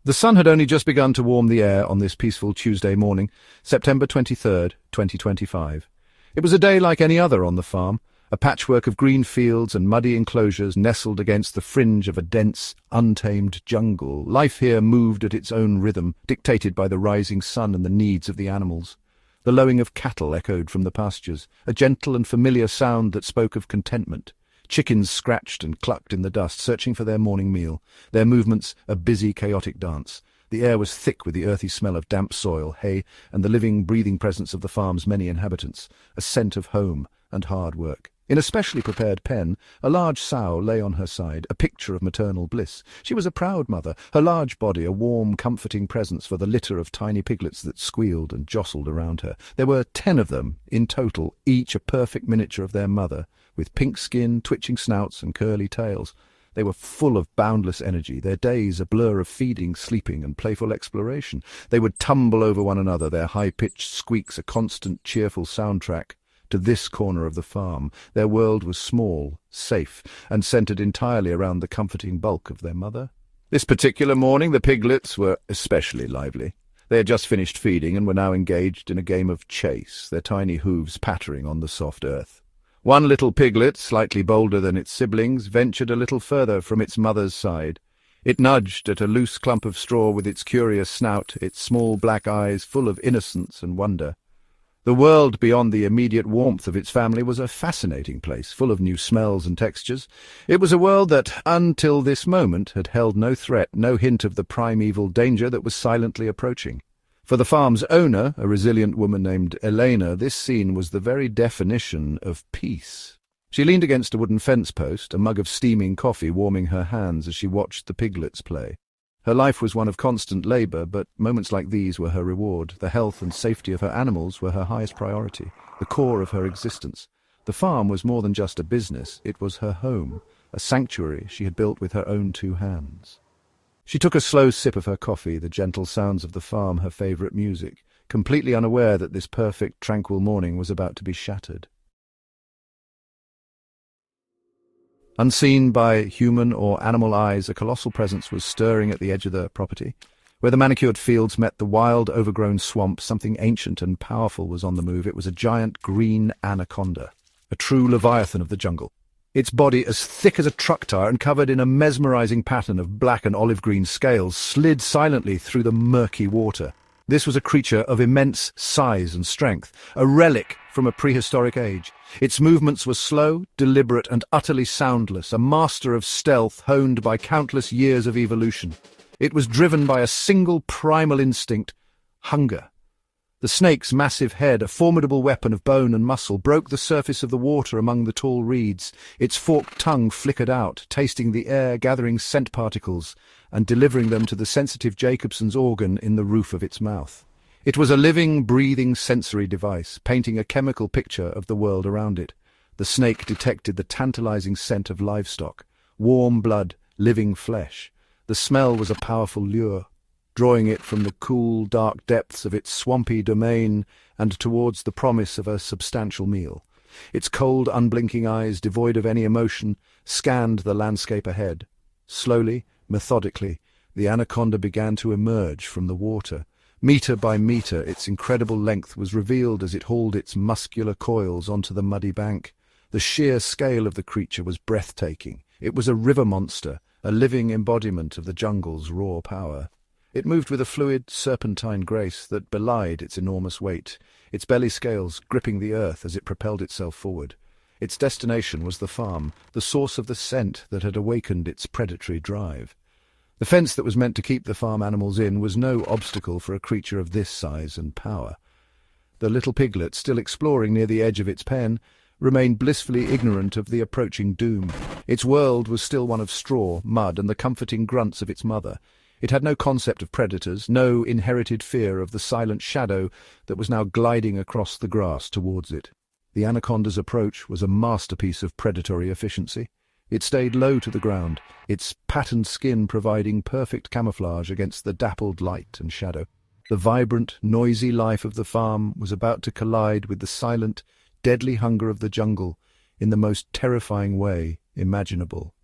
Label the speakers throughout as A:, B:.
A: The sun had only just begun to warm the air on this peaceful Tuesday morning, September 23rd, 2025. It was a day like any other on the farm, a patchwork of green fields and muddy enclosures nestled against the fringe of a dense, untamed jungle. Life here moved at its own rhythm, dictated by the rising sun and the needs of the animals. The lowing of cattle echoed from the pastures, a gentle and familiar sound that spoke of contentment. Chickens scratched and clucked in the dust, searching for their morning meal, their movements a busy, chaotic dance. The air was thick with the earthy smell of damp soil, hay, and the living, breathing presence of the farm's many inhabitants, a scent of home and hard work. In a specially prepared pen, a large sow lay on her side, a picture of maternal bliss. She was a proud mother, her large body a warm, comforting presence for the litter of tiny piglets that squealed and jostled around her. There were 10 of them in total, each a perfect miniature of their mother, with pink skin, twitching snouts, and curly tails. They were full of boundless energy, their days a blur of feeding, sleeping, and playful exploration. They would tumble over one another, their high-pitched squeaks a constant, cheerful soundtrack to this corner of the farm. Their world was small, safe, and centered entirely around the comforting bulk of their mother. This particular morning the piglets were especially lively. They had just finished feeding and were now engaged in a game of chase, their tiny hooves pattering on the soft earth. One little piglet, slightly bolder than its siblings, ventured a little further from its mother's side. It nudged at a loose clump of straw with its curious snout, its small black eyes full of innocence and wonder. The world beyond the immediate warmth of its family was a fascinating place, full of new smells and textures. It was a world that, until this moment, had held no threat, no hint of the primeval danger that was silently approaching. For the farm's owner, a resilient woman named Elena, this scene was the very definition of peace. She leaned against a wooden fence post, a mug of steaming coffee warming her hands as she watched the piglets play. Her life was one of constant labour, but moments like these were her reward. The health and safety of her animals were her highest priority, the core of her existence. The farm was more than just a business, it was her home, a sanctuary she had built with her own 2 hands. She took a slow sip of her coffee, the gentle sounds of the farm her favourite music, completely unaware that this perfect, tranquil morning was about to be shattered. Unseen by human or animal eyes, a colossal presence was stirring at the edge of the property. Where the manicured fields met the wild, overgrown swamp, something ancient and powerful was on the move. It was a giant green anaconda, a true leviathan of the jungle. Its body, as thick as a truck tire and covered in a mesmerizing pattern of black and olive-green scales, slid silently through the murky water. This was a creature of immense size and strength, a relic from a prehistoric age. Its movements were slow, deliberate, and utterly soundless, a master of stealth honed by countless years of evolution. It was driven by a single primal instinct: hunger. The snake's massive head, a formidable weapon of bone and muscle, broke the surface of the water among the tall reeds. Its forked tongue flickered out, tasting the air, gathering scent particles, and delivering them to the sensitive Jacobson's organ in the roof of its mouth. It was a living, breathing sensory device, painting a chemical picture of the world around it. The snake detected the tantalizing scent of livestock, warm blood, living flesh. The smell was a powerful lure, drawing it from the cool, dark depths of its swampy domain and towards the promise of a substantial meal. Its cold, unblinking eyes, devoid of any emotion, scanned the landscape ahead. Slowly, methodically, the anaconda began to emerge from the water. Metre by metre, its incredible length was revealed as it hauled its muscular coils onto the muddy bank. The sheer scale of the creature was breathtaking. It was a river monster, a living embodiment of the jungle's raw power. It moved with a fluid, serpentine grace that belied its enormous weight, its belly scales gripping the earth as it propelled itself forward. Its destination was the farm, the source of the scent that had awakened its predatory drive. The fence that was meant to keep the farm animals in was no obstacle for a creature of this size and power. The little piglet, still exploring near the edge of its pen, remained blissfully ignorant of the approaching doom. Its world was still one of straw, mud, and the comforting grunts of its mother. It had no concept of predators, no inherited fear of the silent shadow that was now gliding across the grass towards it. The anaconda's approach was a masterpiece of predatory efficiency. It stayed low to the ground, its patterned skin providing perfect camouflage against the dappled light and shadow. The vibrant, noisy life of the farm was about to collide with the silent, deadly hunger of the jungle in the most terrifying way imaginable.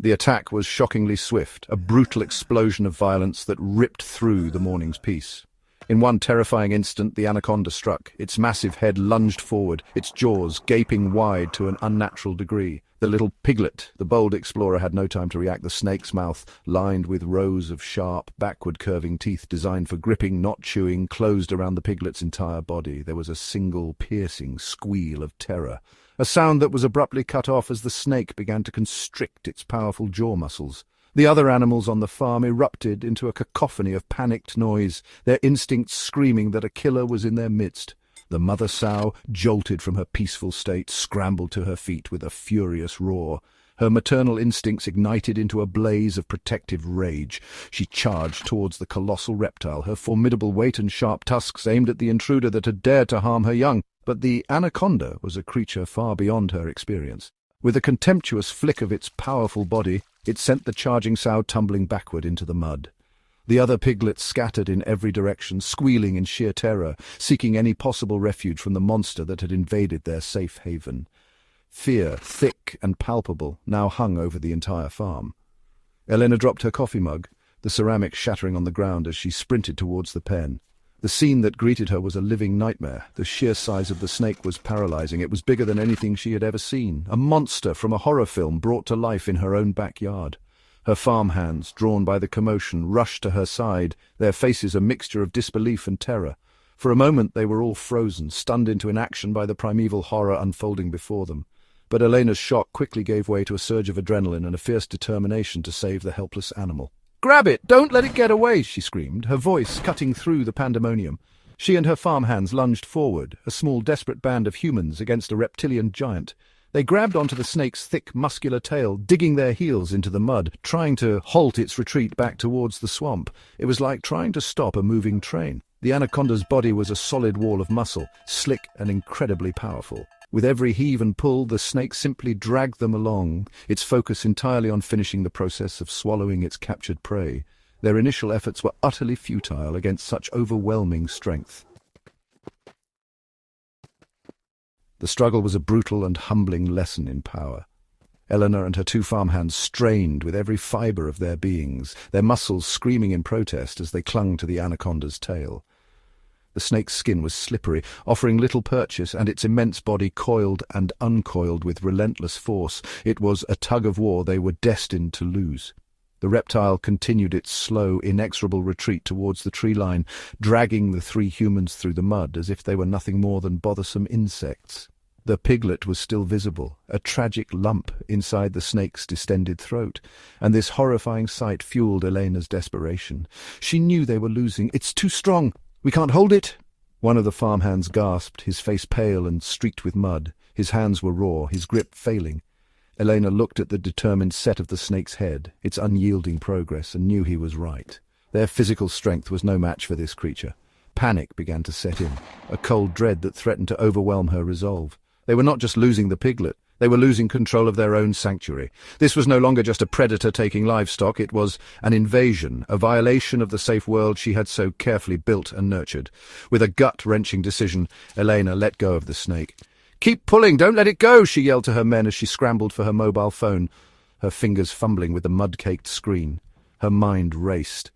A: The attack was shockingly swift, a brutal explosion of violence that ripped through the morning's peace. In one terrifying instant, the anaconda struck. Its massive head lunged forward, its jaws gaping wide to an unnatural degree. The little piglet, the bold explorer, had no time to react. The snake's mouth, lined with rows of sharp, backward-curving teeth designed for gripping, not chewing, closed around the piglet's entire body. There was a single piercing squeal of terror, a sound that was abruptly cut off as the snake began to constrict its powerful jaw muscles. The other animals on the farm erupted into a cacophony of panicked noise, their instincts screaming that a killer was in their midst. The mother sow, jolted from her peaceful state, scrambled to her feet with a furious roar. Her maternal instincts ignited into a blaze of protective rage. She charged towards the colossal reptile, her formidable weight and sharp tusks aimed at the intruder that had dared to harm her young. But the anaconda was a creature far beyond her experience. With a contemptuous flick of its powerful body, it sent the charging sow tumbling backward into the mud. The other piglets scattered in every direction, squealing in sheer terror, seeking any possible refuge from the monster that had invaded their safe haven. Fear, thick and palpable, now hung over the entire farm. Elena dropped her coffee mug, the ceramic shattering on the ground as she sprinted towards the pen. The scene that greeted her was a living nightmare. The sheer size of the snake was paralyzing. It was bigger than anything she had ever seen, a monster from a horror film brought to life in her own backyard. Her farmhands, drawn by the commotion, rushed to her side, their faces a mixture of disbelief and terror. For a moment they were all frozen, stunned into inaction by the primeval horror unfolding before them. But Elena's shock quickly gave way to a surge of adrenaline and a fierce determination to save the helpless animal. "Grab it! Don't let it get away!" she screamed, her voice cutting through the pandemonium. She and her farmhands lunged forward, a small desperate band of humans against a reptilian giant. They grabbed onto the snake's thick, muscular tail, digging their heels into the mud, trying to halt its retreat back towards the swamp. It was like trying to stop a moving train. The anaconda's body was a solid wall of muscle, slick and incredibly powerful. With every heave and pull, the snake simply dragged them along, its focus entirely on finishing the process of swallowing its captured prey. Their initial efforts were utterly futile against such overwhelming strength. The struggle was a brutal and humbling lesson in power. Eleanor and her two farmhands strained with every fibre of their beings, their muscles screaming in protest as they clung to the anaconda's tail. The snake's skin was slippery, offering little purchase, and its immense body coiled and uncoiled with relentless force. It was a tug-of-war they were destined to lose. The reptile continued its slow, inexorable retreat towards the tree line, dragging the three humans through the mud as if they were nothing more than bothersome insects. The piglet was still visible, a tragic lump inside the snake's distended throat, and this horrifying sight fueled Elena's desperation. She knew they were losing. "It's too strong! We can't hold it!" One of the farmhands gasped, his face pale and streaked with mud. His hands were raw, his grip failing. Elena looked at the determined set of the snake's head, its unyielding progress, and knew he was right. Their physical strength was no match for this creature. Panic began to set in, a cold dread that threatened to overwhelm her resolve. They were not just losing the piglet, they were losing control of their own sanctuary. This was no longer just a predator taking livestock, it was an invasion, a violation of the safe world she had so carefully built and nurtured. With a gut-wrenching decision, Elena let go of the snake. "Keep pulling, don't let it go!" she yelled to her men as she scrambled for her mobile phone, her fingers fumbling with the mud-caked screen. Her mind raced.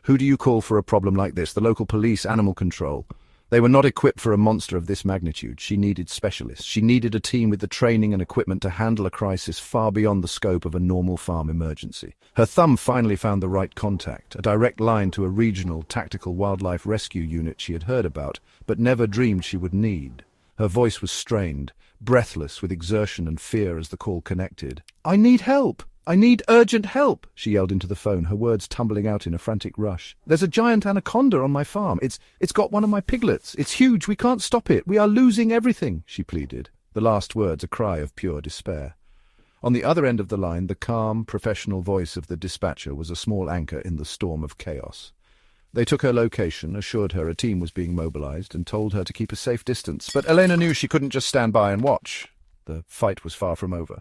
A: Who do you call for a problem like this? The local police, animal control? They were not equipped for a monster of this magnitude. She needed specialists. She needed a team with the training and equipment to handle a crisis far beyond the scope of a normal farm emergency. Her thumb finally found the right contact, a direct line to a regional tactical wildlife rescue unit she had heard about, but never dreamed she would need. Her voice was strained, breathless with exertion and fear as the call connected. "I need help! I need urgent help!" she yelled into the phone, her words tumbling out in a frantic rush. "There's a giant anaconda on my farm. It's got one of my piglets. It's huge. We can't stop it. We are losing everything," she pleaded, the last words a cry of pure despair. On the other end of the line, the calm, professional voice of the dispatcher was a small anchor in the storm of chaos. They took her location, assured her a team was being mobilized, and told her to keep a safe distance. But Elena knew she couldn't just stand by and watch. The fight was far from over.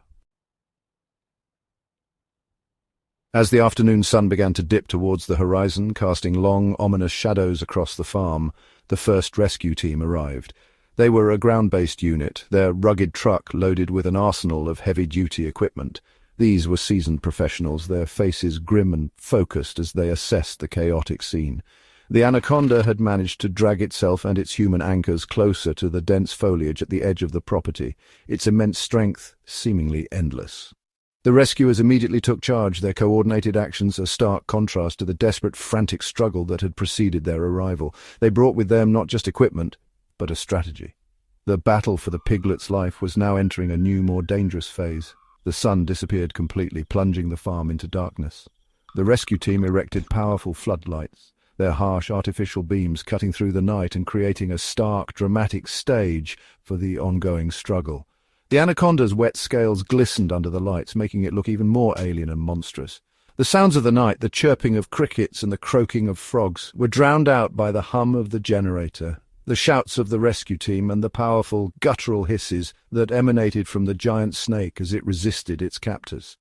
A: As the afternoon sun began to dip towards the horizon, casting long, ominous shadows across the farm, the first rescue team arrived. They were a ground-based unit, their rugged truck loaded with an arsenal of heavy-duty equipment. These were seasoned professionals, their faces grim and focused as they assessed the chaotic scene. The Anaconda had managed to drag itself and its human anchors closer to the dense foliage at the edge of the property, its immense strength seemingly endless. The rescuers immediately took charge, their coordinated actions a stark contrast to the desperate, frantic struggle that had preceded their arrival. They brought with them not just equipment, but a strategy. The battle for the piglet's life was now entering a new, more dangerous phase. The sun disappeared completely, plunging the farm into darkness. The rescue team erected powerful floodlights, their harsh artificial beams cutting through the night and creating a stark, dramatic stage for the ongoing struggle. The Anaconda's wet scales glistened under the lights, making it look even more alien and monstrous. The sounds of the night, the chirping of crickets and the croaking of frogs, were drowned out by the hum of the generator, the shouts of the rescue team and the powerful, guttural hisses that emanated from the giant snake as it resisted its captors.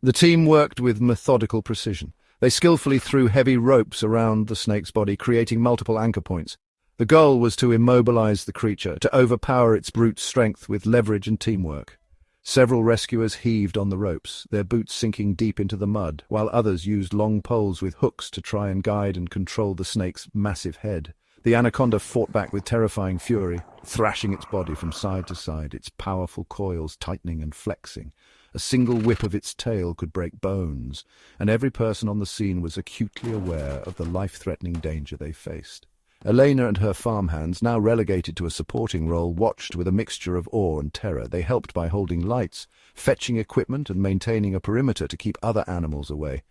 A: The team worked with methodical precision. They skillfully threw heavy ropes around the snake's body, creating multiple anchor points. The goal was to immobilize the creature, to overpower its brute strength with leverage and teamwork. Several rescuers heaved on the ropes, their boots sinking deep into the mud, while others used long poles with hooks to try and guide and control the snake's massive head. The Anaconda fought back with terrifying fury, thrashing its body from side to side, its powerful coils tightening and flexing. A single whip of its tail could break bones, and every person on the scene was acutely aware of the life-threatening danger they faced. Elena and her farmhands, now relegated to a supporting role, watched with a mixture of awe and terror. They helped by holding lights, fetching equipment, and maintaining a perimeter to keep other animals away.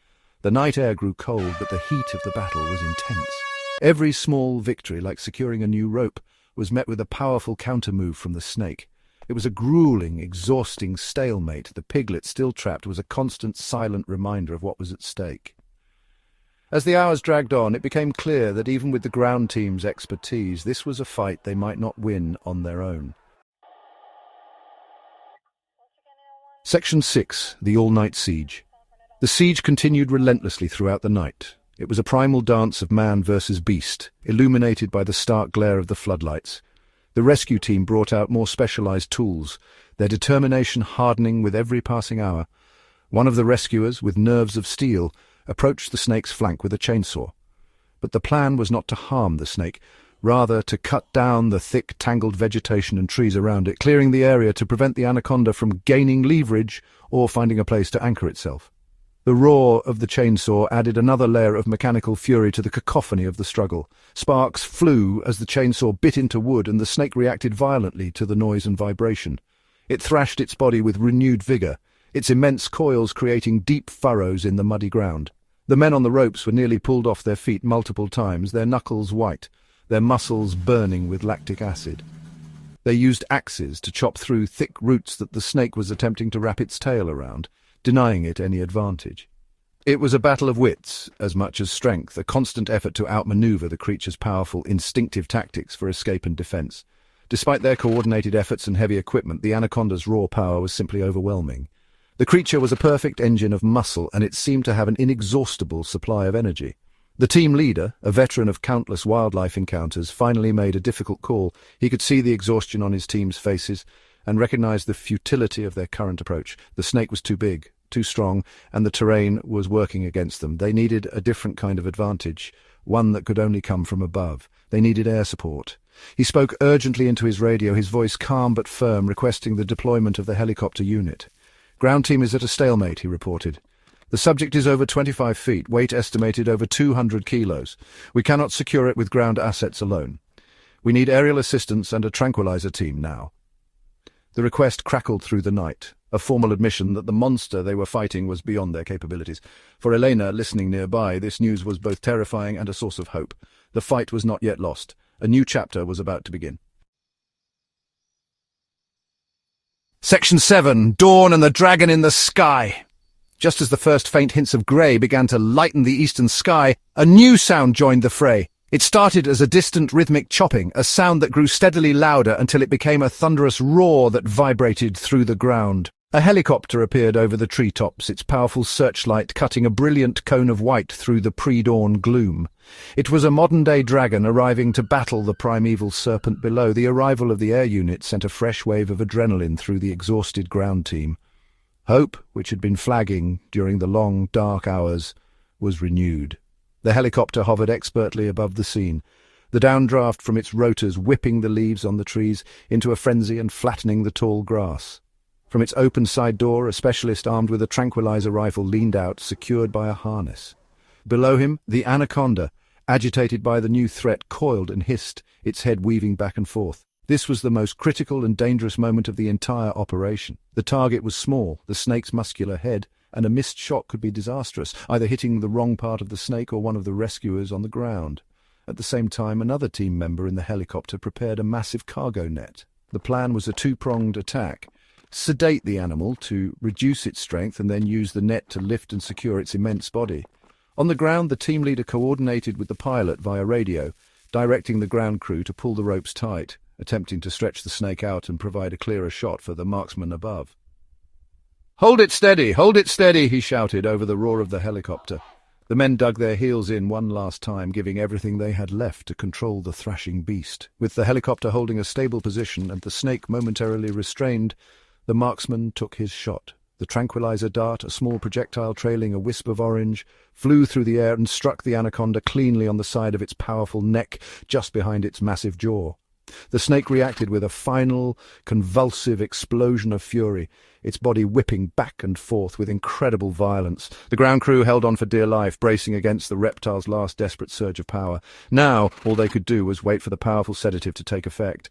A: The night air grew cold, but the heat of the battle was intense. Every small victory, like securing a new rope, was met with a powerful counter-move from the snake. It was a grueling, exhausting stalemate. The piglet, still trapped, was a constant, silent reminder of what was at stake. As the hours dragged on, it became clear that even with the ground team's expertise, this was a fight they might not win on their own. Section 6. The All-Night Siege. The siege continued relentlessly throughout the night. It was a primal dance of man versus beast, illuminated by the stark glare of the floodlights. The rescue team brought out more specialized tools, their determination hardening with every passing hour. One of the rescuers, with nerves of steel, approached the snake's flank with a chainsaw. But the plan was not to harm the snake, rather to cut down the thick, tangled vegetation and trees around it, clearing the area to prevent the Anaconda from gaining leverage or finding a place to anchor itself. The roar of the chainsaw added another layer of mechanical fury to the cacophony of the struggle. Sparks flew as the chainsaw bit into wood, and the snake reacted violently to the noise and vibration. It thrashed its body with renewed vigor, its immense coils creating deep furrows in the muddy ground. The men on the ropes were nearly pulled off their feet multiple times, their knuckles white, their muscles burning with lactic acid. They used axes to chop through thick roots that the snake was attempting to wrap its tail around, denying it any advantage. It was a battle of wits as much as strength, a constant effort to outmaneuver the creature's powerful, instinctive tactics for escape and defense. Despite their coordinated efforts and heavy equipment, the Anaconda's raw power was simply overwhelming. The creature was a perfect engine of muscle, and it seemed to have an inexhaustible supply of energy. The team leader, a veteran of countless wildlife encounters, finally made a difficult call. He could see the exhaustion on his team's faces and recognized the futility of their current approach. The snake was too big, too strong, and the terrain was working against them. They needed a different kind of advantage, one that could only come from above. They needed air support. He spoke urgently into his radio, his voice calm but firm, requesting the deployment of the helicopter unit. "Ground team is at a stalemate," he reported. "The subject is over 25 feet, weight estimated over 200 kilos. We cannot secure it with ground assets alone. We need aerial assistance and a tranquilizer team now." The request crackled through the night, a formal admission that the monster they were fighting was beyond their capabilities. For Elena, listening nearby, this news was both terrifying and a source of hope. The fight was not yet lost. A new chapter was about to begin. Section 7. Dawn and the Dragon in the Sky. Just as the first faint hints of grey began to lighten the eastern sky, a new sound joined the fray. It started as a distant rhythmic chopping, a sound that grew steadily louder until it became a thunderous roar that vibrated through the ground. A helicopter appeared over the treetops, its powerful searchlight cutting a brilliant cone of white through the pre-dawn gloom. It was a modern-day dragon arriving to battle the primeval serpent below. The arrival of the air unit sent a fresh wave of adrenaline through the exhausted ground team. Hope, which had been flagging during the long, dark hours, was renewed. The helicopter hovered expertly above the scene, the downdraft from its rotors whipping the leaves on the trees into a frenzy and flattening the tall grass. From its open side door, a specialist armed with a tranquilizer rifle leaned out, secured by a harness. Below him, the Anaconda, agitated by the new threat, coiled and hissed, its head weaving back and forth. This was the most critical and dangerous moment of the entire operation. The target was small, the snake's muscular head, and a missed shot could be disastrous, either hitting the wrong part of the snake or one of the rescuers on the ground. At the same time, another team member in the helicopter prepared a massive cargo net. The plan was a two-pronged attack. Sedate the animal to reduce its strength and then use the net to lift and secure its immense body. On the ground, the team leader coordinated with the pilot via radio, directing the ground crew to pull the ropes tight, attempting to stretch the snake out and provide a clearer shot for the marksman above. Hold it steady, he shouted over the roar of the helicopter. The men dug their heels in one last time, giving everything they had left to control the thrashing beast. With the helicopter holding a stable position and the snake momentarily restrained, the marksman took his shot. The tranquilizer dart, a small projectile trailing a wisp of orange, flew through the air and struck the anaconda cleanly on the side of its powerful neck, just behind its massive jaw. The snake reacted with a final, convulsive explosion of fury, its body whipping back and forth with incredible violence. The ground crew held on for dear life, bracing against the reptile's last desperate surge of power. Now, all they could do was wait for the powerful sedative to take effect.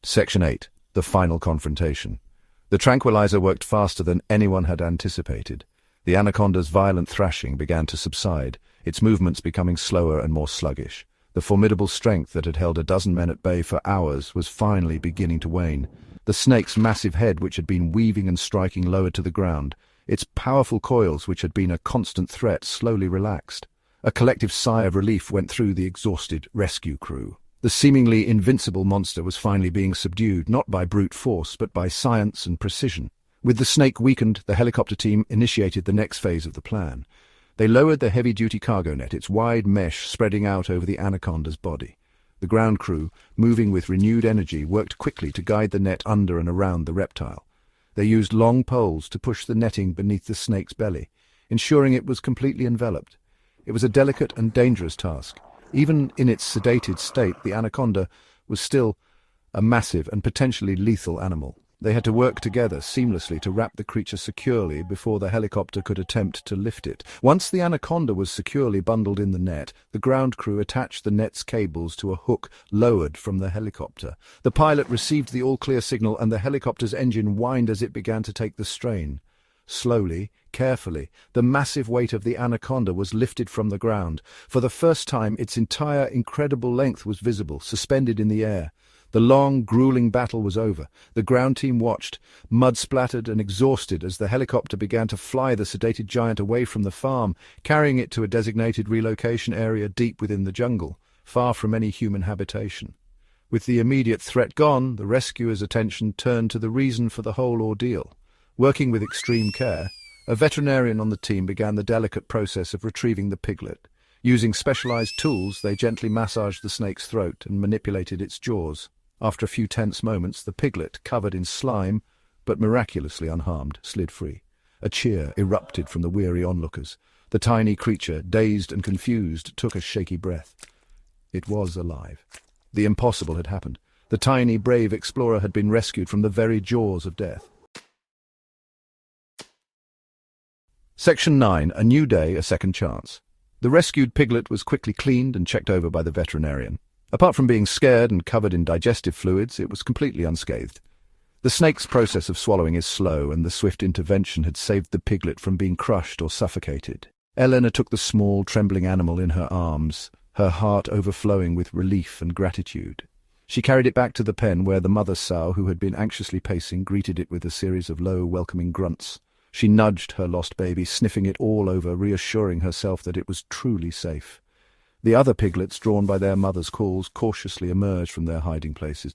A: Section 8. The Final Confrontation. The tranquilizer worked faster than anyone had anticipated. The anaconda's violent thrashing began to subside, its movements becoming slower and more sluggish. The formidable strength that had held a dozen men at bay for hours was finally beginning to wane. The snake's massive head, which had been weaving and striking, lowered to the ground. Its powerful coils, which had been a constant threat, slowly relaxed. A collective sigh of relief went through the exhausted rescue crew. The seemingly invincible monster was finally being subdued, not by brute force, but by science and precision. With the snake weakened, the helicopter team initiated the next phase of the plan. They lowered the heavy-duty cargo net, its wide mesh spreading out over the anaconda's body. The ground crew, moving with renewed energy, worked quickly to guide the net under and around the reptile. They used long poles to push the netting beneath the snake's belly, ensuring it was completely enveloped. It was a delicate and dangerous task. Even in its sedated state, the anaconda was still a massive and potentially lethal animal. They had to work together seamlessly to wrap the creature securely before the helicopter could attempt to lift it. Once the anaconda was securely bundled in the net, the ground crew attached the net's cables to a hook lowered from the helicopter. The pilot received the all-clear signal, and the helicopter's engine whined as it began to take the strain. Slowly, carefully, the massive weight of the anaconda was lifted from the ground. For the first time, its entire incredible length was visible, suspended in the air. The long, grueling battle was over. The ground team watched, mud-splattered and exhausted, as the helicopter began to fly the sedated giant away from the farm, carrying it to a designated relocation area deep within the jungle, far from any human habitation. With the immediate threat gone, the rescuers' attention turned to the reason for the whole ordeal. Working with extreme care, a veterinarian on the team began the delicate process of retrieving the piglet. Using specialized tools, they gently massaged the snake's throat and manipulated its jaws. After a few tense moments, the piglet, covered in slime, but miraculously unharmed, slid free. A cheer erupted from the weary onlookers. The tiny creature, dazed and confused, took a shaky breath. It was alive. The impossible had happened. The tiny, brave explorer had been rescued from the very jaws of death. Section 9. A New Day, a Second Chance. The rescued piglet was quickly cleaned and checked over by the veterinarian. Apart from being scared and covered in digestive fluids, it was completely unscathed. The snake's process of swallowing is slow, and the swift intervention had saved the piglet from being crushed or suffocated. Eleanor took the small, trembling animal in her arms, her heart overflowing with relief and gratitude. She carried it back to the pen where the mother sow, who had been anxiously pacing, greeted it with a series of low, welcoming grunts. She nudged her lost baby, sniffing it all over, reassuring herself that it was truly safe. The other piglets, drawn by their mother's calls, cautiously emerged from their hiding places.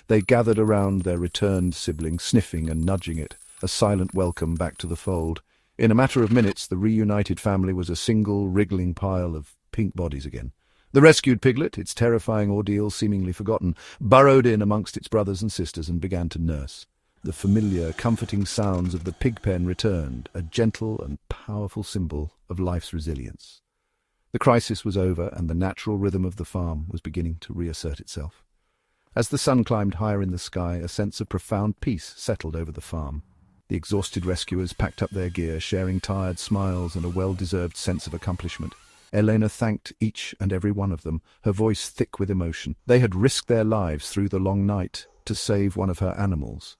A: They gathered around their returned sibling, sniffing and nudging it, a silent welcome back to the fold. In a matter of minutes, the reunited family was a single, wriggling pile of pink bodies again. The rescued piglet, its terrifying ordeal seemingly forgotten, burrowed in amongst its brothers and sisters and began to nurse. The familiar, comforting sounds of the pig pen returned, a gentle and powerful symbol of life's resilience. The crisis was over, and the natural rhythm of the farm was beginning to reassert itself. As the sun climbed higher in the sky, a sense of profound peace settled over the farm. The exhausted rescuers packed up their gear, sharing tired smiles and a well-deserved sense of accomplishment. Elena thanked each and every one of them, her voice thick with emotion. They had risked their lives through the long night to save one of her animals,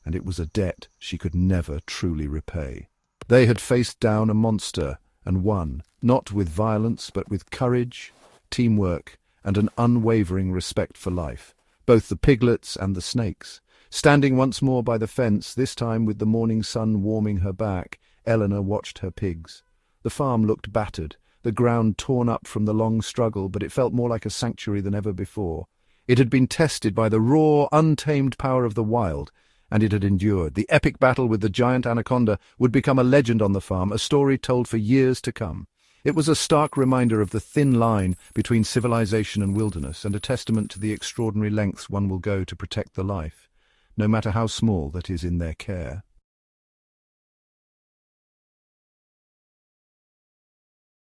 A: and it was a debt she could never truly repay. They had faced down a monster and won, not with violence but with courage, teamwork, and an unwavering respect for life, both the piglets and the snakes. Standing once more by the fence, this time with the morning sun warming her back, Eleanor watched her pigs. The farm looked battered, the ground torn up from the long struggle, but it felt more like a sanctuary than ever before. It had been tested by the raw, untamed power of the wild, and it had endured. The epic battle with the giant Anaconda would become a legend on the farm, a story told for years to come. It was a stark reminder of the thin line between civilization and wilderness, and a testament to the extraordinary lengths one will go to protect the life, no matter how small, that is in their care.